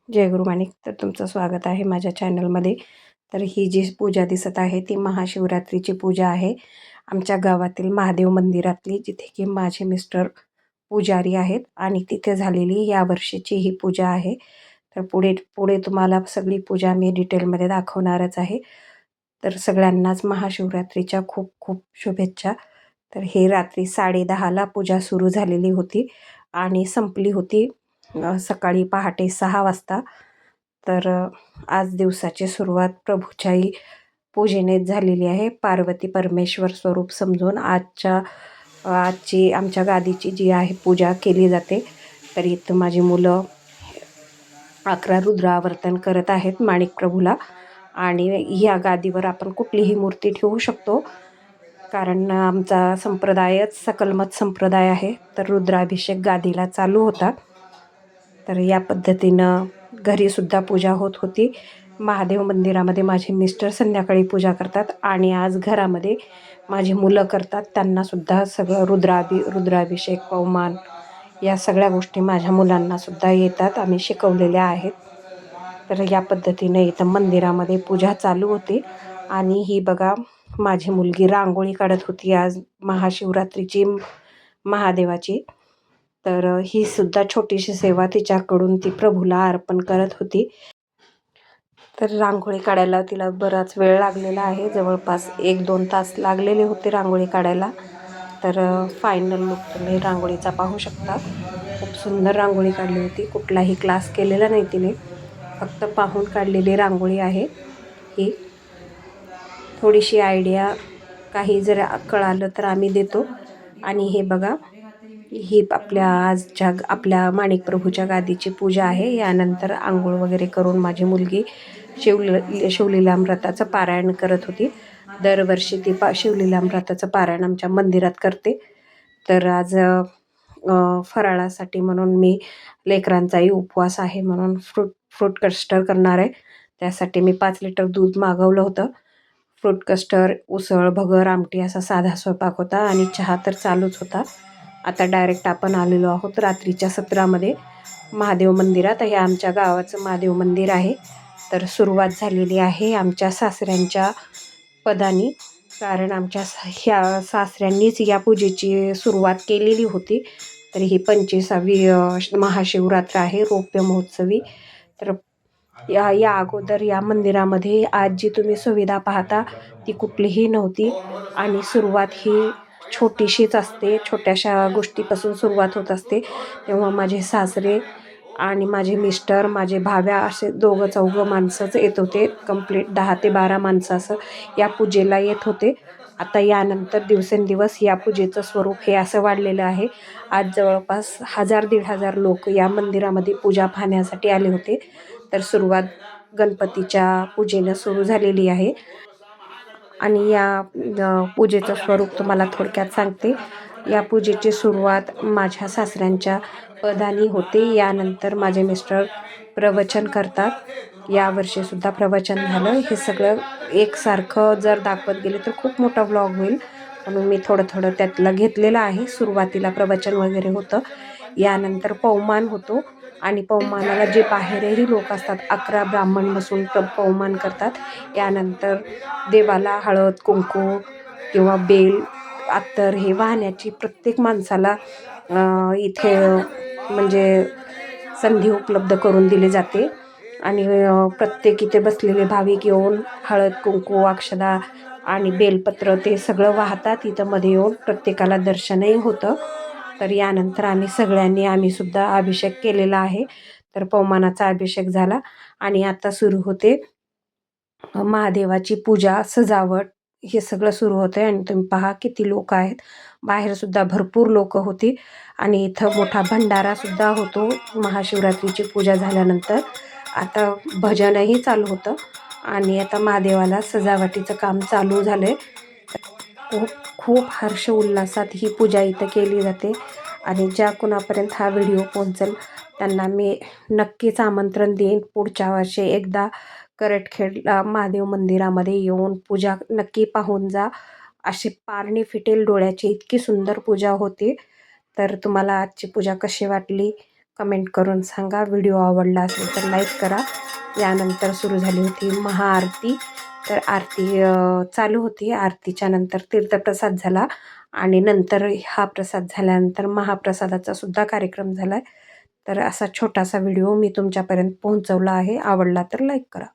जय गुरु माणिक. तर तुमचं स्वागत आहे माझ्या चॅनलमध्ये. तर ही जी पूजा दिसत आहे ती महाशिवरात्रीची पूजा आहे आमच्या गावातील महादेव मंदिरातली, जिथे की माझे मिस्टर पुजारी आहेत आणि तिथे झालेली या वर्षीची ही पूजा आहे. तर पुढे पुढे तुम्हाला सगळी पूजा मी डिटेलमध्ये दाखवणारच आहे. तर सगळ्यांनाच महाशिवरात्रीच्या खूप खूप शुभेच्छा. तर हे रात्री 10:30ला पूजा सुरू झालेली होती आणि संपली होती सकाळी पहाटे 6 वाजता. तर आज दिवसाची सुरुवात प्रभूच्याही पूजेनेच झालेली आहे. पार्वती परमेश्वर स्वरूप समजून आजची आमच्या गादीची जी आहे पूजा केली जाते. तर इथं माझी मुलं 11 रुद्रावर्तन करत आहेत माणिक प्रभूला. आणि ह्या गादीवर आपण कुठलीही मूर्ती ठेवू शकतो, कारण आमचा संप्रदायच सकलमत संप्रदाय आहे. तर रुद्राभिषेक गादीला चालू होता. तर या पद्धतीनं घरीसुद्धा पूजा होत होती. महादेव मंदिरामध्ये माझे मिस्टर संध्याकाळी पूजा करतात आणि आज घरामध्ये माझी मुलं करतात. त्यांनासुद्धा सगळं रुद्राभिषेक, पवमान या सगळ्या गोष्टी माझ्या मुलांनासुद्धा येतात. आम्ही शिकवलेल्या आहेत. तर या पद्धतीने इथं मंदिरामध्ये पूजा चालू होती. आणि ही बघा, माझी मुलगी रांगोळी काढत होती आज महाशिवरात्रीची महादेवाची. तर ही सुद्धा छोटीशी सेवा तिच्याकडून ती प्रभूला अर्पण करत होती. तर रांगोळी काढायला तिला बराच वेळ लागलेला आहे. जवळपास 1-2 तास लागलेले होते रांगोळी काढायला. तर फायनल लुक तुम्ही रांगोळीचा पाहू शकता. खूप सुंदर रांगोळी काढली होती. कुठलाही क्लास केलेला नाही तिने, फक्त पाहून काढलेली रांगोळी आहे ही. थोडीशी आयडिया काही जर कळालं तर आम्ही देतो. आणि हे बघा, ही आपल्या माणिक प्रभूच्या गादीची पूजा आहे. यानंतर आंघोळ वगैरे करून माझी मुलगी शिवलीलामृताचं पारायण करत होती. दरवर्षी ती शिवलीलामृताचं पारायण आमच्या मंदिरात करते. तर आज फराळासाठी म्हणून मी, लेकरांचाही उपवास आहे म्हणून फ्रूट कस्टर्ड करणार आहे. त्यासाठी मी 5 लिटर दूध मागवलं होतं. फ्रूट कस्टर्ड, उसळ, भगर, आमटी असा साधा स्वयंपाक होता आणि चहा तर चालूच होता. आता डायरेक्ट आपण आलेलो आहोत रात्रीच्या सत्रामध्ये महादेव मंदिरात. हे आमच्या गावाचं महादेव मंदिर आहे. तर सुरुवात झालेली आहे आमच्या सासऱ्यांच्या पदानी, कारण आमच्या ह्या सासऱ्यांनीच या पूजेची सुरुवात केलेली होती. तर ही 25वी महाशिवरात्र आहे, रौप्य महोत्सवी. तर या अगोदर या मंदिरामध्ये आज जी तुम्ही सुविधा पाहता ती कुठलीही नव्हती. आणि सुरुवात ही छोटीशीच असते, छोट्याशा गोष्टीपासून सुरुवात होत असते. तेव्हा माझे सासरे आणि माझे मिस्टर, माझे भाव्या असे 2-4 माणसंच येत होते. कंप्लीट 10 ते 12 माणसं असं या पूजेला येत होते. आता यानंतर दिवसेंदिवस या पूजेचं स्वरूप हे असं वाढलेलं आहे. आज जवळपास 1000-1500 लोक या मंदिरामध्ये पूजा पाहण्यासाठी आले होते. तर सुरुवात गणपतीच्या पूजेनं सुरू झालेली आहे. आणि या पूजेचं स्वरूप तुम्हाला थोडक्यात सांगते. या पूजेची सुरुवात माझ्या सासऱ्यांच्या पदानी होते. यानंतर माझे मिस्टर प्रवचन करतात. यावर्षीसुद्धा प्रवचन झालं. हे सगळं एकसारखं जर दाखवत गेले तर खूप मोठा व्लॉग होईल, म्हणून मी थोडं त्यातलं घेतलेलं आहे. सुरुवातीला प्रवचन वगैरे होतं. यानंतर पवमान होतो आणि पवमानाला जे बाहेरही लोक असतात, 11 ब्राह्मण बसून पवमान करतात. यानंतर देवाला हळद, कुंकू किंवा बेल, अत्तर हे वाहण्याची प्रत्येक माणसाला इथे म्हणजे संधी उपलब्ध करून दिली जाते. आणि प्रत्येक इथे बसलेले भाविक येऊन हळद, कुंकू, अक्षदा आणि बेलपत्र ते सगळं वाहतात. इथं मध्ये येऊन प्रत्येकाला दर्शनही होतं. तर यानंतर आम्ही सुद्धा अभिषेक केलेला आहे. तर पवमानाचा अभिषेक झाला आणि आता सुरू होते महादेवाची पूजा, सजावट, हे सगळं सुरू होतं आहे. आणि तुम्ही पहा किती लोक आहेत. बाहेरसुद्धा भरपूर लोक होती आणि इथं मोठा भंडारासुद्धा होतो महाशिवरात्रीची पूजा झाल्यानंतर. आता भजनही चालू होतं आणि आता महादेवाला सजावटीचं काम चालू झालं आहे. खूप खूप हर्ष उल्हासात ही पूजा इथं केली जाते. आणि ज्या कुणापर्यंत हा व्हिडिओ पोहोचेल त्यांना मी नक्कीच आमंत्रण देईन, पुढच्या वर्षी एकदा करटखेडला महादेव मंदिरामध्ये येऊन पूजा नक्की पाहून जा. अशी पारणी फिटेल डोळ्याची, इतकी सुंदर पूजा होती. तर तुम्हाला आजची पूजा कशी वाटली कमेंट करून सांगा. व्हिडिओ आवडला असेल तर लाईक करा. यानंतर सुरू झाली होती महाआरती. तर आरती चालू होती. आरतीच्या नंतर तीर्थप्रसाद झाला आणि नंतर हा प्रसाद झाल्यानंतर महाप्रसादाचा सुद्धा कार्यक्रम झाला आहे. तर असा छोटासा व्हिडिओ मी तुमच्यापर्यंत पोहोचवला आहे. आवडला तर लाईक करा.